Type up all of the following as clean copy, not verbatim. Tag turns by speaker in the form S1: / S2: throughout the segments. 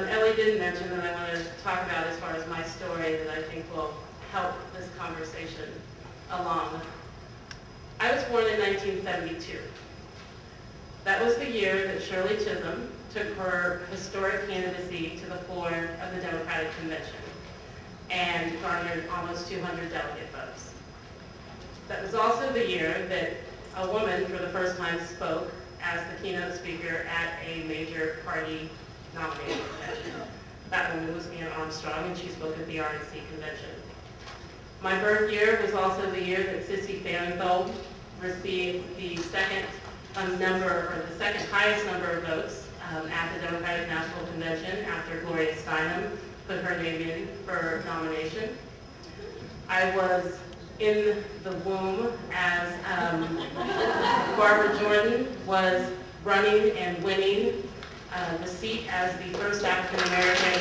S1: Ellie didn't mention that I want to talk about as far as my story that I think will help this conversation along. I was born in 1972. That was the year that Shirley Chisholm took her historic candidacy to the floor of the Democratic Convention and garnered almost 200 delegate votes. That was also the year that a woman for the first time spoke as the keynote speaker at a major party nominating convention. That woman was Anne Armstrong, and she spoke at the RNC convention. My birth year was also the year that Sissy Fanfeld received the second highest number of votes at the Democratic National Convention after Gloria Steinem put her name in for nomination. I was in the womb as Barbara Jordan was running and winning the seat as the first African American to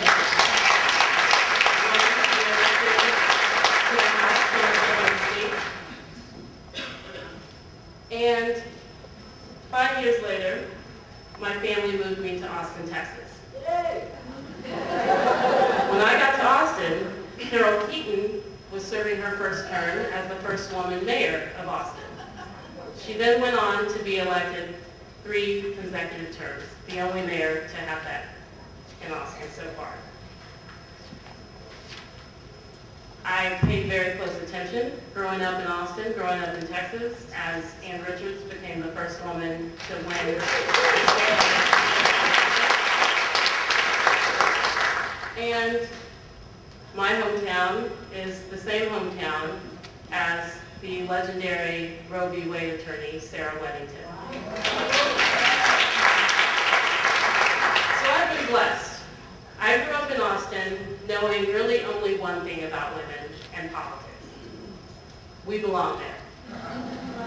S1: the House state. And 5 years later, my family moved me to Austin, Texas. When I got to Austin, Carol Keaton was serving her first term as the first woman mayor of Austin. She then went on to be elected 3 consecutive terms, the only mayor to have that in Austin so far. I paid very close attention growing up in Austin, growing up in Texas, as Ann Richards became the first woman to win. And my hometown is the same hometown as the legendary Roe v. Wade attorney, Sarah Weddington. So I've been blessed. I grew up in Austin knowing really only one thing about women and politics. We belong there.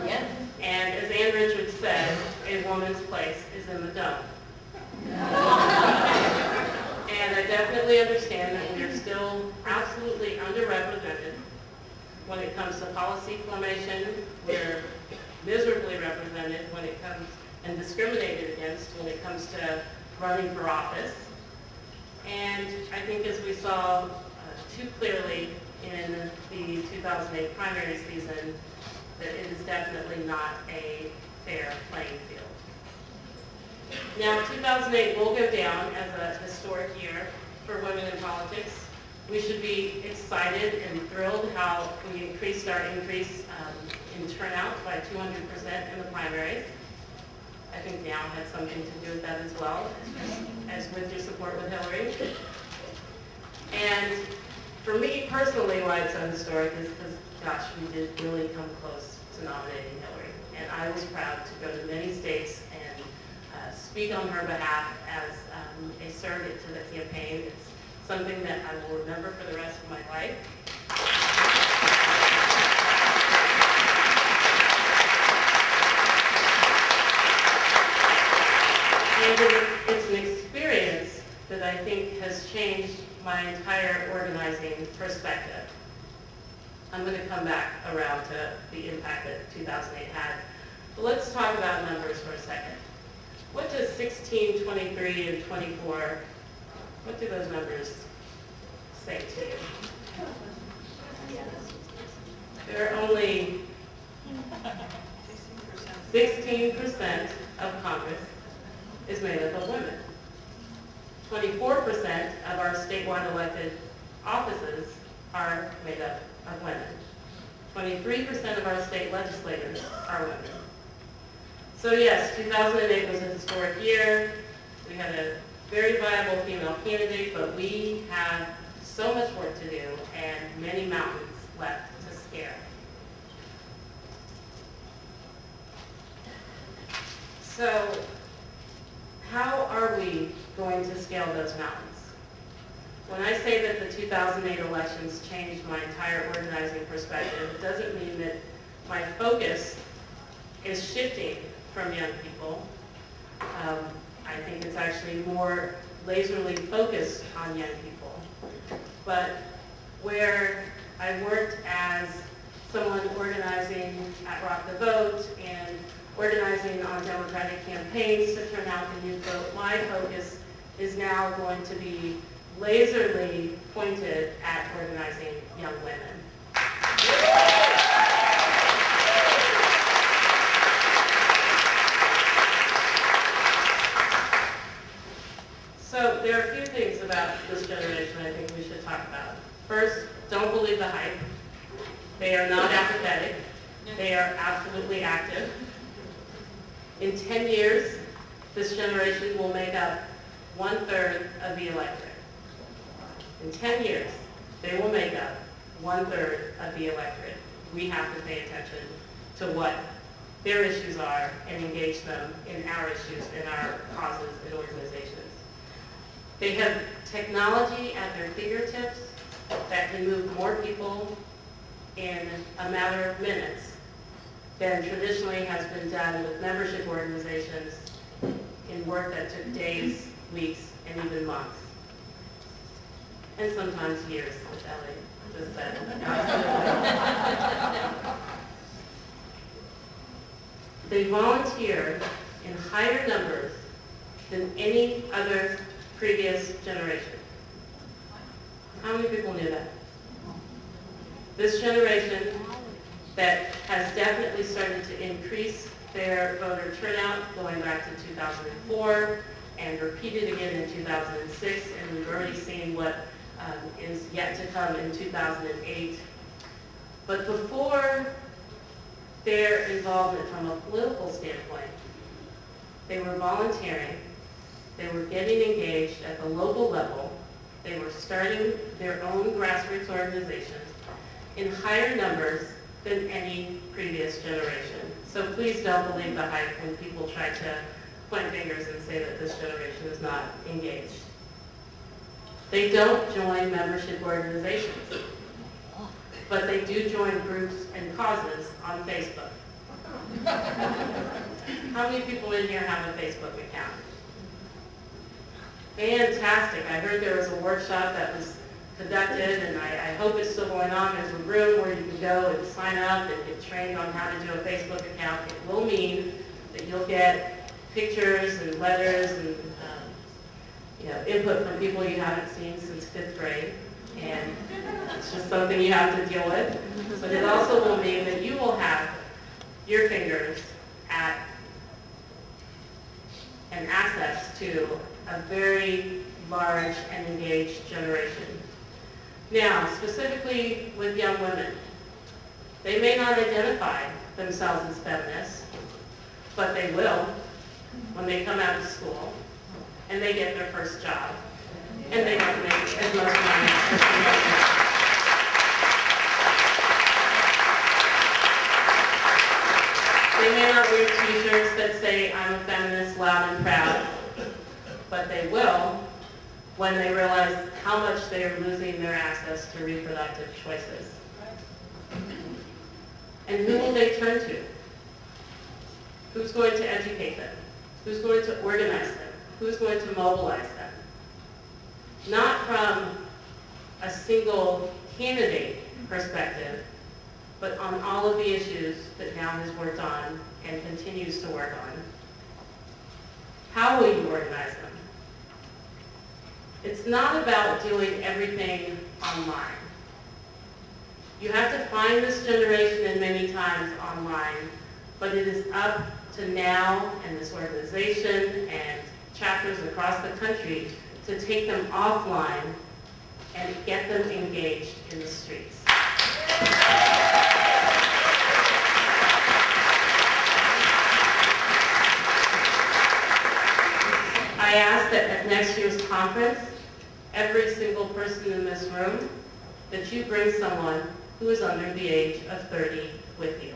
S1: Yes. And as Ann Richards said, a woman's place is in the dome. And I definitely understand that we are still absolutely underrepresented when it comes to policy formation. We're miserably represented when it comes and discriminated against when it comes to running for office. And I think as we saw too clearly in the 2008 primary season, that it is definitely not a fair playing field. Now, 2008 will go down as a historic year for women in politics. We should be excited and thrilled how we increased our increase in turnout by 200% in the primaries. I think now had something to do with that as well, as with your support with Hillary. And for me personally, why it's so historic is because, gosh, we did really come close to nominating Hillary. And I was proud to go to many states and speak on her behalf as a surrogate to the campaign. It's something that I will remember for the rest of my life. And it's an experience that I think has changed my entire organizing perspective. I'm going to come back around to the impact that 2008 had. But let's talk about numbers for a second. What does 16, 23, and 24, what do those numbers say to you? There are only 16% of Congress is made up of women. 24% of our statewide elected offices are made up of women. 23% of our state legislators are women. So yes, 2008 was a historic year. We had a very viable female candidate, but we have so much work to do and many mountains left to scale. So how are we going to scale those mountains? When I say that the 2008 elections changed my entire organizing perspective, it doesn't mean that my focus is shifting from young people. I think it's actually more laserly focused on young people. But where I worked as someone organizing at Rock the Vote and organizing on Democratic campaigns to turn out the youth vote, my focus is now going to be laserly pointed at organizing young women. So there are a few things about this generation I think we should talk about. First, don't believe the hype. They are not apathetic. They are absolutely active. In 10 years, this generation will make up 1/3 of the electorate. In 10 years, they will make up 1/3 of the electorate. We have to pay attention to what their issues are and engage them in our issues, in our causes and organizations. They have technology at their fingertips that can move more people in a matter of minutes than traditionally has been done with membership organizations in work that took days, weeks, and even months. And sometimes years, as Ellie just said. They volunteer in higher numbers than any other previous generation. How many people knew that? This generation that has definitely started to increase their voter turnout going back to 2004 and repeated again in 2006, and we've already seen what is yet to come in 2008. But before their involvement from a political standpoint, they were volunteering, they were getting engaged at the local level, they were starting their own grassroots organizations in higher numbers than any previous generation. So please don't believe the hype when people try to point fingers and say that this generation is not engaged. They don't join membership organizations, but they do join groups and causes on Facebook. How many people in here have a Facebook account? Fantastic. I heard there was a workshop that was conducted, and I hope it's still going on. There's a room where you can go and sign up and get trained on how to do a Facebook account. It will mean that you'll get pictures and letters and input from people you haven't seen since 5th grade, and it's just something you have to deal with. But it also will mean that you will have your fingers at and access to a very large and engaged generation. Now, specifically with young women, they may not identify themselves as feminists, but they will when they come out of school and they get their first job and they don't make as much money as they make. They may not wear t-shirts that say, "I'm a feminist, loud and proud," but they will when they realize how much they are losing their access to reproductive choices. And who will they turn to? Who's going to educate them? Who's going to organize them? Who's going to mobilize them? Not from a single candidate perspective, but on all of the issues that now has worked on and continues to work on. How will you organize them? It's not about doing everything online. You have to find this generation and many times online, but it is up to now and this organization and chapters across the country to take them offline and get them engaged in the streets. I ask that at next year's conference, every single person in this room, that you bring someone who is under the age of 30 with you.